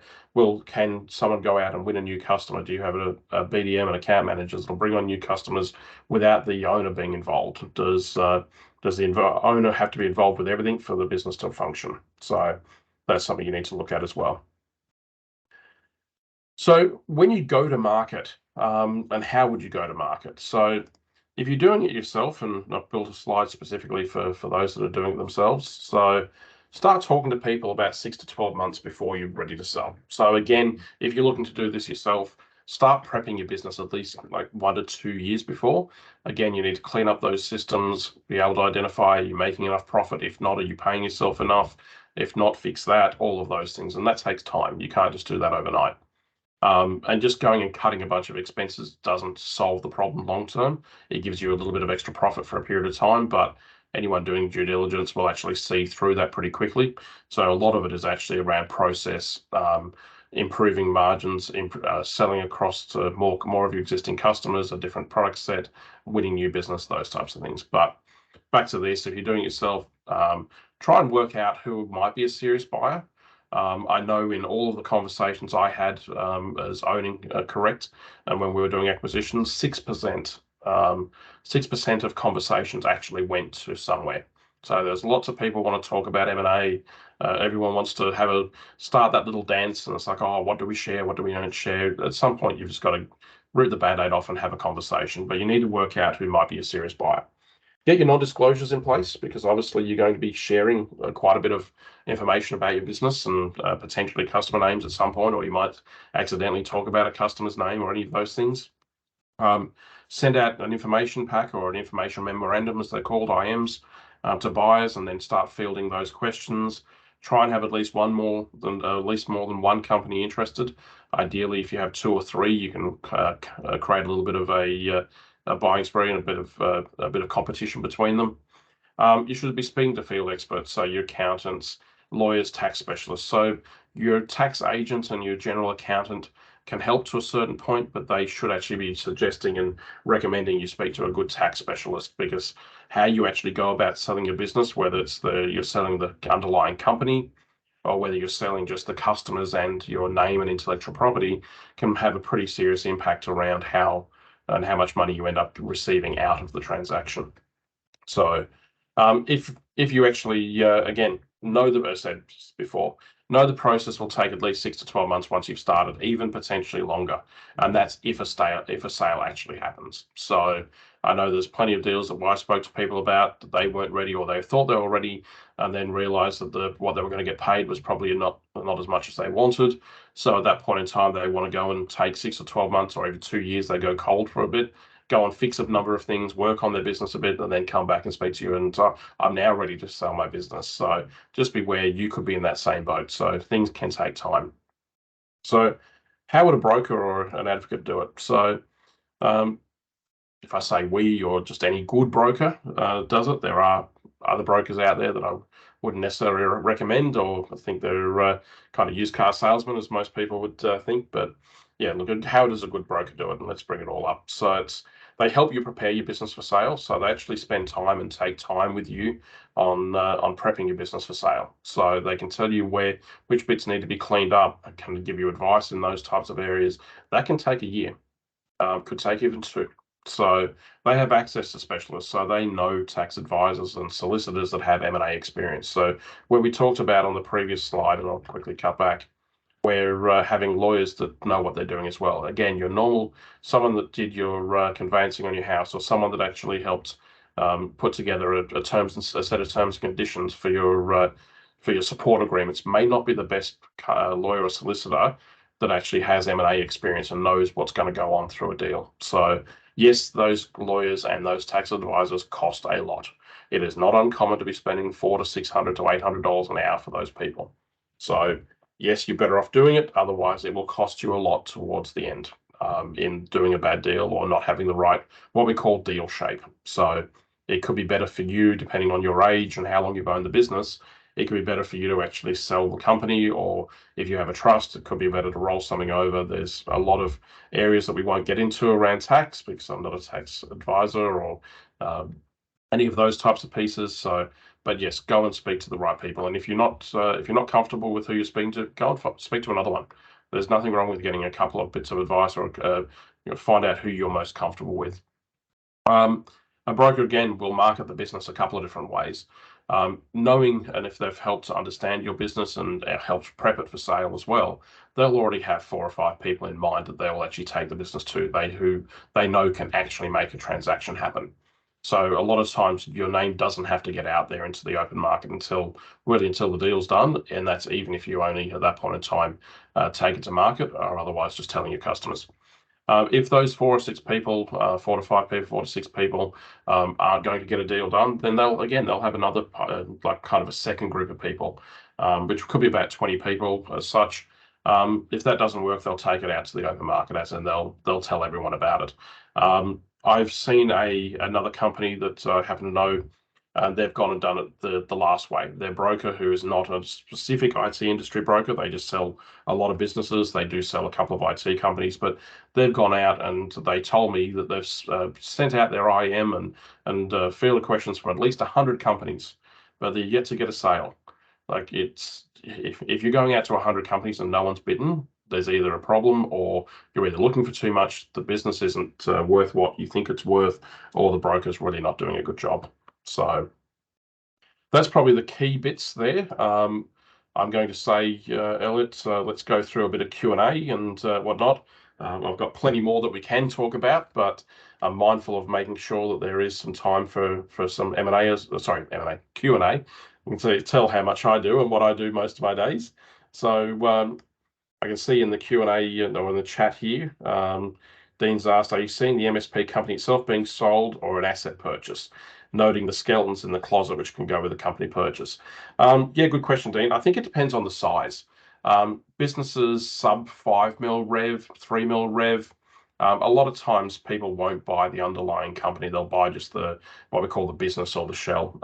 can someone go out and win a new customer? Do you have a BDM and account managers that'll bring on new customers without the owner being involved? Does the owner have to be involved with everything for the business to function? So that's something you need to look at as well. So when you go to market, and how would you go to market? So if you're doing it yourself, and I've built a slide specifically for those that are doing it themselves. So start talking to people about 6 to 12 months before you're ready to sell. So again, if you're looking to do this yourself, start prepping your business at least like 1 to 2 years before. Again, you need to clean up those systems, be able to identify, are you making enough profit? If not, are you paying yourself enough? If not, fix that, all of those things. And that takes time. You can't just do that overnight. And just going and cutting a bunch of expenses doesn't solve the problem long term. It gives you a little bit of extra profit for a period of time, but anyone doing due diligence will actually see through that pretty quickly. So a lot of it is actually around process, improving margins, selling across to more of your existing customers, a different product set, winning new business, those types of things. But back to this, if you're doing it yourself, try and work out who might be a serious buyer. I know in all of the conversations I had as owning Correct, and when we were doing acquisitions, 6% of conversations actually went to somewhere. So there's lots of people want to talk about M&A. Everyone wants to start that little dance, and it's like, oh, what do we share? What do we don't share? At some point, you've just got to rip the Band-Aid off and have a conversation. But you need to work out who might be a serious buyer. Get your non-disclosures in place, because obviously you're going to be sharing quite a bit of information about your business and potentially customer names at some point, or you might accidentally talk about a customer's name or any of those things. Send out an information pack or an information memorandum, as they're called, IMs, to buyers, and then start fielding those questions. Try and have at least more than one company interested. Ideally, if you have 2 or 3, you can create a little bit of a buying spree and a bit of competition between them. You should be speaking to field experts, so your accountants, lawyers, tax specialists. So Your tax agent and your general accountant can help to a certain point, but they should actually be suggesting and recommending you speak to a good tax specialist, because how you actually go about selling your business, whether it's you're selling the underlying company or whether you're selling just the customers and your name and intellectual property, can have a pretty serious impact around how much money you end up receiving out of the transaction. So if you actually, again, know the, as I said before, know the process will take at least 6 to 12 months once you've started, even potentially longer. And that's if a sale actually happens. So I know there's plenty of deals that I spoke to people about that they weren't ready, or they thought they were ready, and then realized that what they were going to get paid was probably not as much as they wanted. So at that point in time, they want to go and take 6 or 12 months or even 2 years, they go cold for a bit, go and fix a number of things, work on their business a bit, and then come back and speak to you. And I'm now ready to sell my business. So just beware, you could be in that same boat. So things can take time. So how would a broker or an advocate do it? So if I say we, or just any good broker does it, there are other brokers out there that I wouldn't necessarily recommend, or I think they're kind of used car salesmen, as most people would think. But yeah, look at how does a good broker do it, and let's bring it all up. So they help you prepare your business for sale. So they actually spend time and take time with you on prepping your business for sale. So they can tell you which bits need to be cleaned up, and can give you advice in those types of areas. That can take a year, could take even 2. So they have access to specialists, so they know tax advisors and solicitors that have M&A experience. So where we talked about on the previous slide, and I'll quickly cut back, we're having lawyers that know what they're doing as well. Again, your normal, someone that did your conveyancing on your house, or someone that actually helped put together a set of terms and conditions for your support agreements, may not be the best lawyer or solicitor that actually has M&A experience and knows what's going to go on through a deal. So yes, those lawyers and those tax advisors cost a lot. It is not uncommon to be spending $400 to $600 to $800 an hour for those people. So yes, you're better off doing it. Otherwise, it will cost you a lot towards the end in doing a bad deal or not having the right, what we call deal shape. So it could be better for you, depending on your age and how long you've owned the business. It could be better for you to actually sell the company, or if you have a trust, it could be better to roll something over. There's a lot of areas that we won't get into around tax, because I'm not a tax advisor or any of those types of pieces. So, but yes, go and speak to the right people. And if you're not comfortable with who you're speaking to, go and speak to another one. There's nothing wrong with getting a couple of bits of advice, or find out who you're most comfortable with. A broker, again, will market the business a couple of different ways. Knowing, and if they've helped to understand your business and helped prep it for sale as well, they'll already have 4 or 5 people in mind that they will actually take the business to, who they know can actually make a transaction happen. So a lot of times your name doesn't have to get out there into the open market until the deal's done, and that's even if you only at that point in time take it to market, or otherwise just telling your customers. If those 4 or 6 people, 4 to 5 people, 4 to 6 people aren't going to get a deal done, then they'll have another like kind of a second group of people, which could be about 20 people as such. If that doesn't work, they'll take it out to the open market, as in they'll tell everyone about it. I've seen another company that I happen to know. They've gone and done it the last way. Their broker, who is not a specific IT industry broker, they just sell a lot of businesses. They do sell a couple of IT companies, but they've gone out and they told me that they've sent out their IM and field of questions for at least 100 companies, but they're yet to get a sale. Like, it's if you're going out to 100 companies and no one's bitten, there's either a problem, or you're either looking for too much, the business isn't worth what you think it's worth, or the broker's really not doing a good job. So that's probably the key bits there. I'm going to say, Elliot, let's go through a bit of Q&A and whatnot. I've got plenty more that we can talk about, but I'm mindful of making sure that there is some time for some M&A Q&A. You can tell how much I do and what I do most of my days. So I can see in the Q&A or in the chat here, Dean's asked, are you seeing the MSP company itself being sold or an asset purchase? Noting the skeletons in the closet, which can go with the company purchase. Yeah, good question, Dean. I think it depends on the size. Businesses sub 5 mil rev, 3 mil rev, A lot of times people won't buy the underlying company. They'll buy just what we call the business or the shell,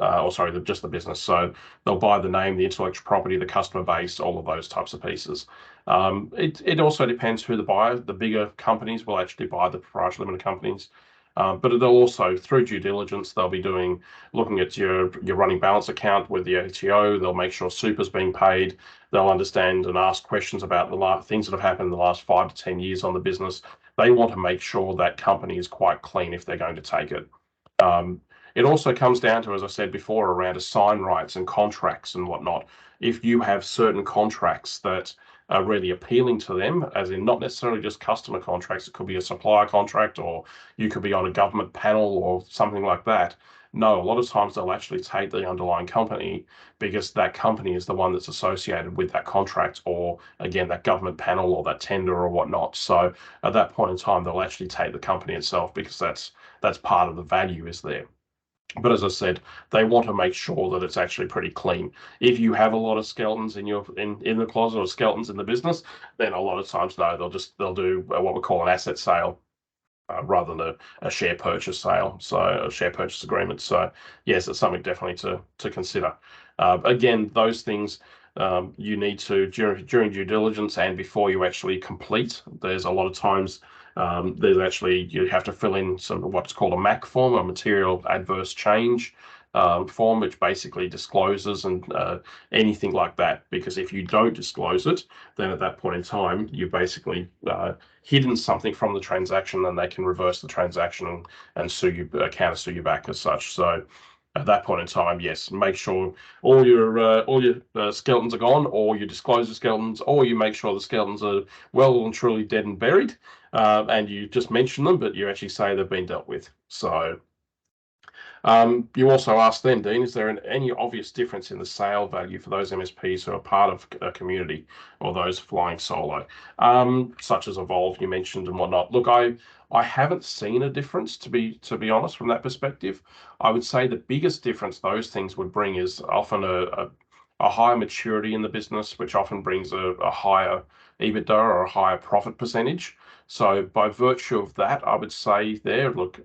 just the business. So they'll buy the name, the intellectual property, the customer base, all of those types of pieces. It also depends who the buyer. The bigger companies will actually buy the proprietary limited companies. But they'll also, through due diligence, they'll be looking at your running balance account with the ATO. They'll make sure super's being paid. They'll understand and ask questions about the things that have happened in the last 5 to 10 years on the business. They want to make sure that company is quite clean if they're going to take it. It also comes down to, as I said before, around assign rights and contracts and whatnot. If you have certain contracts that are really appealing to them, as in not necessarily just customer contracts, it could be a supplier contract, or you could be on a government panel or something like that. No, a lot of times they'll actually take the underlying company because that company is the one that's associated with that contract, or again, that government panel or that tender or whatnot. So at that point in time, they'll actually take the company itself because that's part of the value is there. But as I said, they want to make sure that it's actually pretty clean. If you have a lot of skeletons in the closet or skeletons in the business, then a lot of times no, they'll do what we call an asset sale rather than a share purchase sale, so a share purchase agreement. So yes, it's something definitely to consider. Again, those things you need to during due diligence and before you actually complete. There's a lot of times. You have to fill in what's called a MAC form, a material adverse change form, which basically discloses and anything like that. Because if you don't disclose it, then at that point in time, you've basically hidden something from the transaction, and they can reverse the transaction and sue you, counter sue you back as such. So at that point in time, yes, make sure all your skeletons are gone, or you disclose the skeletons, or you make sure the skeletons are well and truly dead and buried, and you just mention them, but you actually say they've been dealt with. So you also asked then, Dean, is there any obvious difference in the sale value for those MSPs who are part of a community or those flying solo, such as Evolve you mentioned and whatnot? Look, I haven't seen a difference, to be honest, from that perspective. I would say the biggest difference those things would bring is often a higher maturity in the business, which often brings a higher EBITDA or a higher profit percentage. So by virtue of that, I would say there, look,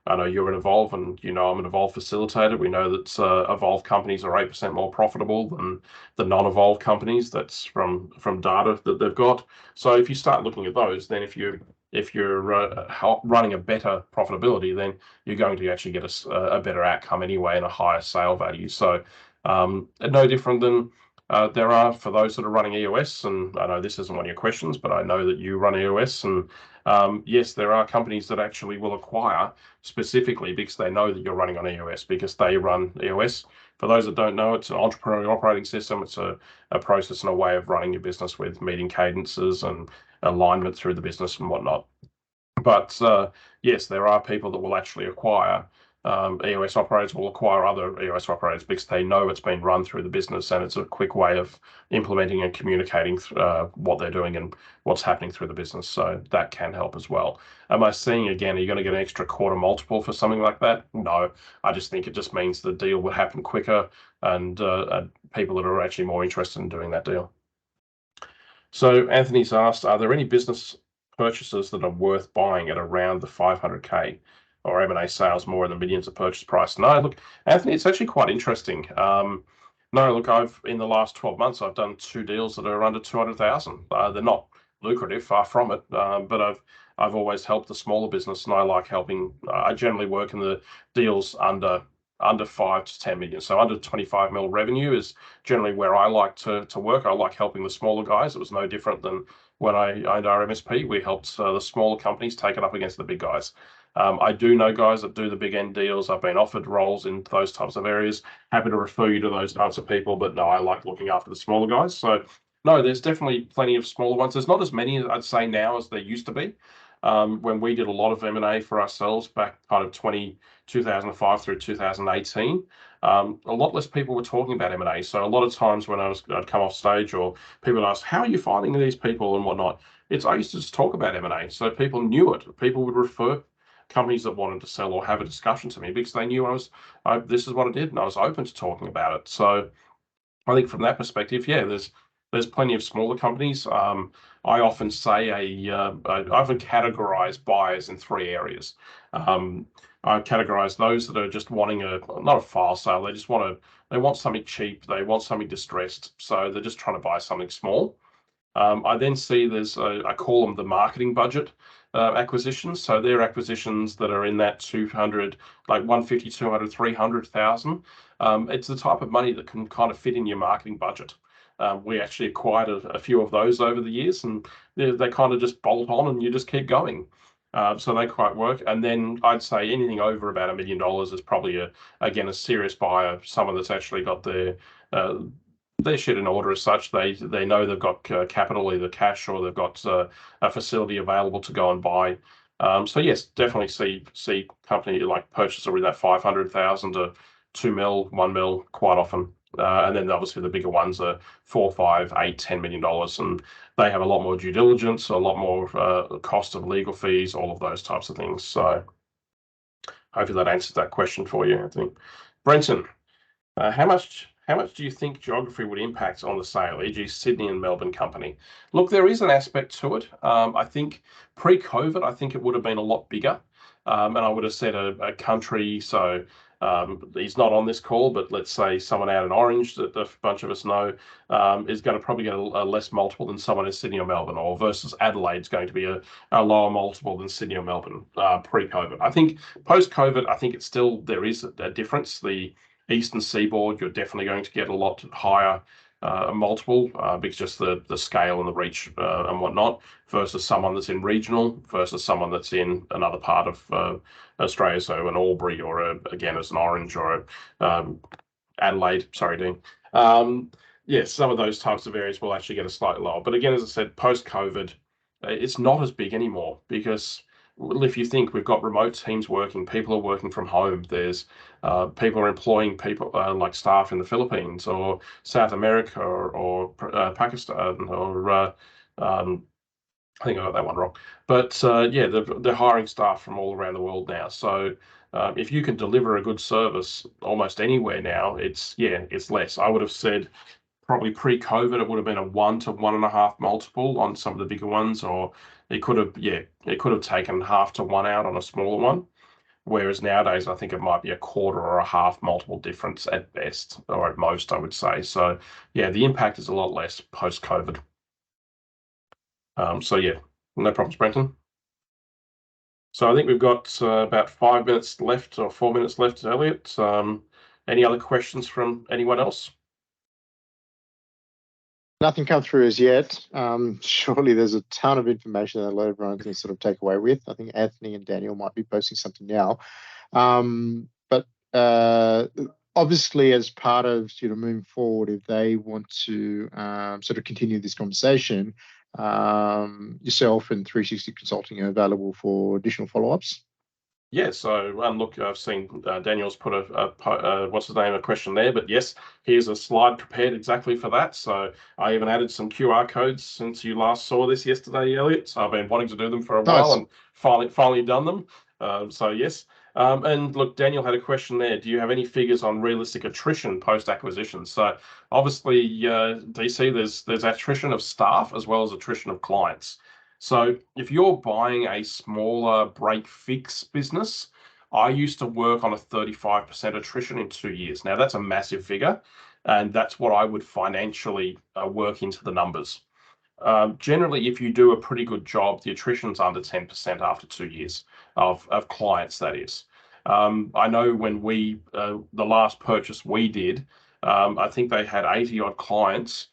I know you're an Evolve, and I'm an Evolve facilitator. We know that Evolve companies are 8% more profitable than the non-Evolve companies. That's from data that they've got. So if you start looking at those, then if you're running a better profitability, then you're going to actually get a better outcome anyway and a higher sale value. So no different than there are for those that are running EOS, and I know this isn't one of your questions, but I know that you run EOS, and yes, there are companies that actually will acquire specifically because they know that you're running on EOS, because they run EOS. For those that don't know, it's an entrepreneurial operating system. It's a process and a way of running your business with meeting cadences and alignment through the business and whatnot. But yes, there are people that will actually acquire EOS operators, will acquire other EOS operators because they know it's been run through the business, and it's a quick way of implementing and communicating what they're doing and what's happening through the business. So that can help as well. Am I seeing, again, are you going to get an extra quarter multiple for something like that? No, I just think it just means the deal will happen quicker, and people that are actually more interested in doing that deal. So Anthony's asked, are there any business purchases that are worth buying at around the 500K, or M&A sales more in the millions of purchase price? No, look, Anthony, it's actually quite interesting. No, look, in the last 12 months, I've done 2 deals that are under 200,000. They're not lucrative, far from it, but I've always helped the smaller business, and I like helping. I generally work in the deals under 5 to 10 million. So under 25 mil revenue is generally where I like to work. I like helping the smaller guys. It was no different than when I owned our MSP. We helped the smaller companies take it up against the big guys. I do know guys that do the big end deals. I've been offered roles in those types of areas. Happy to refer you to those types of people, but no, I like looking after the smaller guys. So no, there's definitely plenty of smaller ones. There's not as many, I'd say, now as there used to be. When we did a lot of M&A for ourselves back kind of 2005 through 2018, a lot less people were talking about M&A. So a lot of times when I'd come off stage, or people would ask, how are you finding these people and whatnot? I used to just talk about M&A. So people knew it. People would refer companies that wanted to sell or have a discussion to me because they knew this is what I did, and I was open to talking about it. So I think from that perspective, yeah, there's plenty of smaller companies. I often say I often categorize buyers in three areas. I categorize those that are just wanting not a fire sale. They want something cheap. They want something distressed. So they're just trying to buy something small. I then see I call them the marketing budget acquisitions. So they're acquisitions that are in that 200, like 150, 200, 300,000. It's the type of money that can kind of fit in your marketing budget. We actually acquired a few of those over the years, and they kind of just bolt on and you just keep going. So they quite work. And then I'd say anything over about $1 million is probably again a serious buyer, someone that's actually got their shit in order as such. They know they've got capital, either cash or they've got a facility available to go and buy. So yes, definitely see company like purchaser with that 500,000 to 2 mil, 1 mil quite often. And then obviously the bigger ones are 4, 5, 8, $10 million, and they have a lot more due diligence, a lot more cost of legal fees, all of those types of things. So hopefully that answers that question for you, Anthony. Brenton, how much do you think geography would impact on the sale, e.g. Sydney and Melbourne company? Look, there is an aspect to it. I think pre-COVID, I think it would have been a lot bigger. And I would have said a country, so he's not on this call, but let's say someone out in Orange that a bunch of us know is going to probably get a less multiple than someone in Sydney or Melbourne, or versus Adelaide's going to be a lower multiple than Sydney or Melbourne pre-COVID. I think post-COVID, I think there is a difference. The Eastern Seaboard, you're definitely going to get a lot higher multiple because just the scale and the reach and whatnot, versus someone that's in regional versus someone that's in another part of Australia, so an Albury or again as an Orange or Adelaide. Sorry, Dean. Yes, some of those types of areas will actually get a slightly lower. But again, as I said, post-COVID, it's not as big anymore because if you think we've got remote teams working, people are working from home. There's people are employing people like staff in the Philippines or South America or Pakistan or I think I got that one wrong. But yeah, they're hiring staff from all around the world now. So if you can deliver a good service almost anywhere now, it's less. I would have said probably pre-COVID, it would have been a 1 to 1.5 multiple on some of the bigger ones, or it could have taken 0.5 to 1 out on a smaller one. Whereas nowadays, I think it might be a 1/4 or a 1/2 multiple difference at best, or at most, I would say. So yeah, the impact is a lot less post-COVID. So yeah, no problems, Brenton. So I think we've got about 5 minutes left or 4 minutes left, Elliot. Any other questions from anyone else? Nothing come through as yet. Surely there's a ton of information that everyone can sort of take away with. I think Anthony and Daniel might be posting something now. But obviously, as part of moving forward, if they want to sort of continue this conversation, yourself and 360 Consulting are available for additional follow-ups. Yeah, so look, I've seen Daniel's put a question there, but yes, here's a slide prepared exactly for that. So I even added some QR codes since you last saw this yesterday, Elliot. So I've been wanting to do them for a while and finally done them. So yes. And look, Daniel had a question there. Do you have any figures on realistic attrition post-acquisition? So obviously, DC, there's attrition of staff as well as attrition of clients. So if you're buying a smaller break-fix business, I used to work on a 35% attrition in 2 years. Now, that's a massive figure, and that's what I would financially work into the numbers. Generally, if you do a pretty good job, the attrition's under 10% after 2 years of clients, that is. I know when the last purchase we did, I think they had 80 odd clients.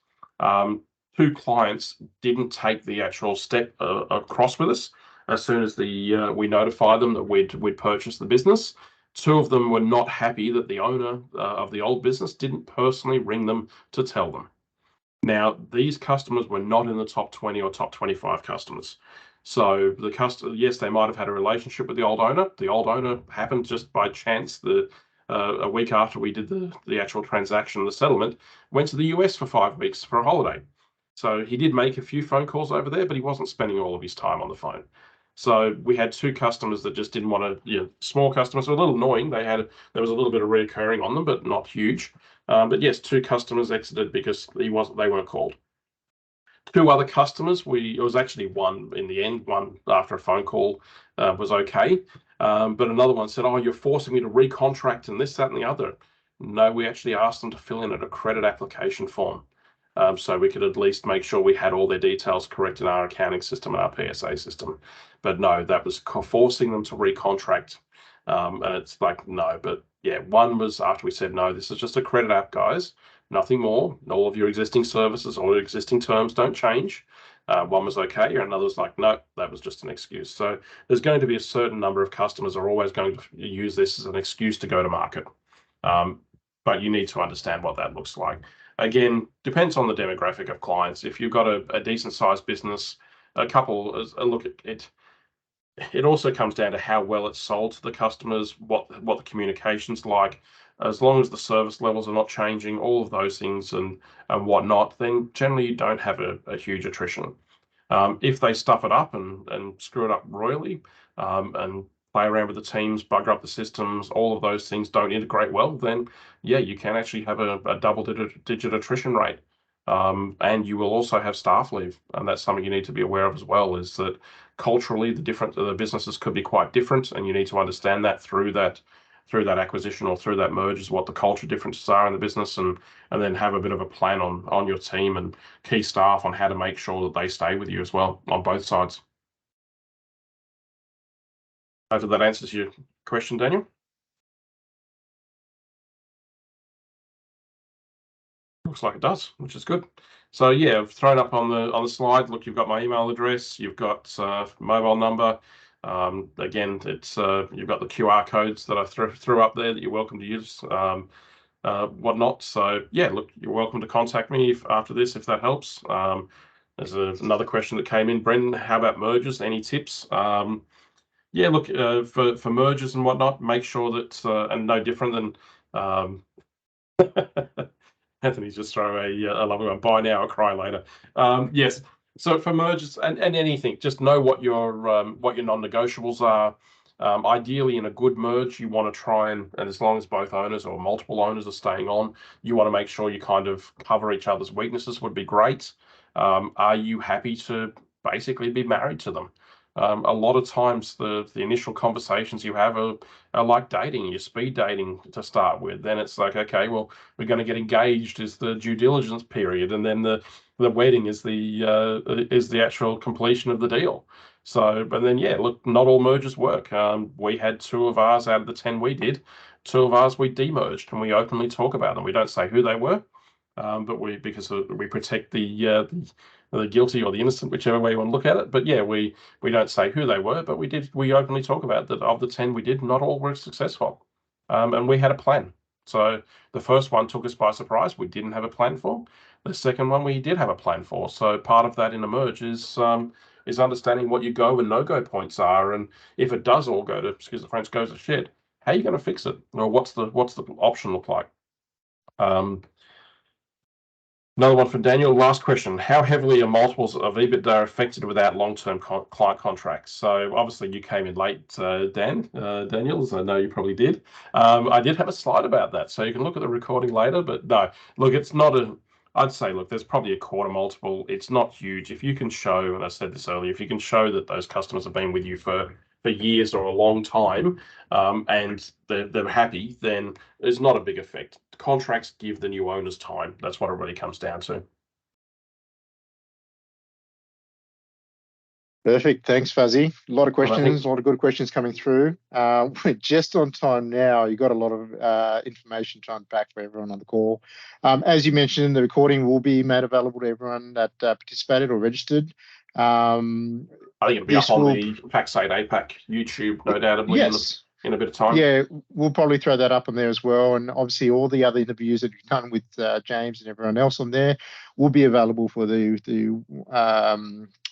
2 clients didn't take the actual step across with us as soon as we notified them that we'd purchased the business. 2 of them were not happy that the owner of the old business didn't personally ring them to tell them. Now, these customers were not in the top 20 or top 25 customers. So the customer, yes, they might have had a relationship with the old owner. The old owner happened just by chance a week after we did the actual transaction, the settlement, went to the US for 5 weeks for a holiday. So he did make a few phone calls over there, but he wasn't spending all of his time on the phone. So we had 2 customers that just didn't want to, small customers were a little annoying. There was a little bit of reoccurring on them, but not huge. But yes, 2 customers exited because they weren't called. 2 other customers, it was actually one in the end, one after a phone call was okay. But another one said, oh, you're forcing me to recontract and this, that, and the other. No, we actually asked them to fill in a credit application form. So we could at least make sure we had all their details correct in our accounting system and our PSA system. But no, that was forcing them to recontract. And it's like, no, but yeah, one was after we said, no, this is just a credit app, guys. Nothing more. All of your existing services, all your existing terms don't change. One was okay, and another was like, no, that was just an excuse. So there's going to be a certain number of customers are always going to use this as an excuse to go to market. But you need to understand what that looks like. Again, depends on the demographic of clients. If you've got a decent sized business, look at it. It also comes down to how well it's sold to the customers, what the communication's like. As long as the service levels are not changing, all of those things and whatnot, then generally you don't have a huge attrition. If they stuff it up and screw it up royally and play around with the teams, bugger up the systems, all of those things don't integrate well, then yeah, you can actually have a double-digit attrition rate. And you will also have staff leave, and that's something you need to be aware of as well, is that culturally the businesses could be quite different, and you need to understand that through that acquisition or through that merge is what the culture differences are in the business, and then have a bit of a plan on your team and key staff on how to make sure that they stay with you as well on both sides. Hopefully that answers your question, Daniel. Looks like it does, which is good. So yeah, I've thrown up on the slide. Look, you've got my email address, you've got mobile number. Again, it's you've got the QR codes that I threw up there that you're welcome to use, whatnot. So yeah, look, you're welcome to contact me after this if that helps. There's another question that came in, Brendan. How about mergers? Any tips? Yeah, look, for mergers and whatnot, make sure that and no different than. Anthony's just throw a lovely one. Buy now or cry later. Yes. So for mergers and anything, just know what your non-negotiables are. Ideally, in a good merge, you want to try and as long as both owners or multiple owners are staying on, you want to make sure you kind of cover each other's weaknesses. Would be great. Are you happy to basically be married to them? A lot of times the initial conversations you have are like dating. You're speed dating to start with. Then it's like, okay, well, we're going to get engaged is the due diligence period, and then the wedding is the actual completion of the deal. So, but then yeah, look, not all mergers work. We had 2 of ours out of the 10 we did. 2 of ours we demerged, and we openly talk about them. We don't say who they were, but because we protect the guilty or the innocent, whichever way you want to look at it. But yeah, we don't say who they were, but we openly talk about that of the 10 we did, not all were successful. And we had a plan. So the first one took us by surprise. We didn't have a plan for. The second one we did have a plan for. So part of that in a merge is understanding what your go and no-go points are. And if it does all go to, excuse the French, goes to shit, how are you going to fix it? Or what's the option look like? Another one from Daniel. Last question. How heavily are multiples of EBITDA affected without long-term client contracts? So obviously you came in late, Daniel, as I know you probably did. I did have a slide about that, so you can look at the recording later. But no, look, it's not I'd say, look, there's probably a quarter multiple. It's not huge. If you can show, and I said this earlier, if you can show that those customers have been with you for years or a long time, and they're happy, then it's not a big effect. Contracts give the new owners time. That's what it really comes down to. Perfect. Thanks, Fuzzy. A lot of questions, a lot of good questions coming through. We're just on time now. You got a lot of information to unpack for everyone on the call. As you mentioned, the recording will be made available to everyone that participated or registered. I think it'll be up on the Pax8 APAC YouTube, no doubtably. Yes. In a bit of time. Yeah, we'll probably throw that up on there as well. And obviously all the other interviews that you've done with James and everyone else on there will be available for the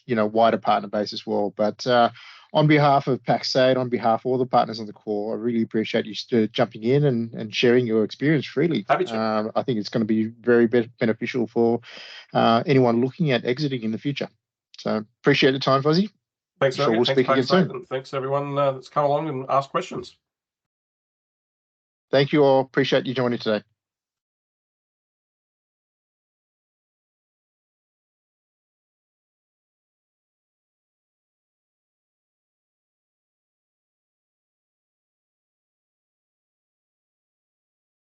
wider partner base as well. But on behalf of Pax8, on behalf of all the partners on the call, I really appreciate you jumping in and sharing your experience freely. Happy to. I think it's going to be very beneficial for anyone looking at exiting in the future. So appreciate the time, Fuzzy. Thanks, sure we'll speak again soon. And thanks everyone that's come along and asked questions. Thank you all. Appreciate you joining today.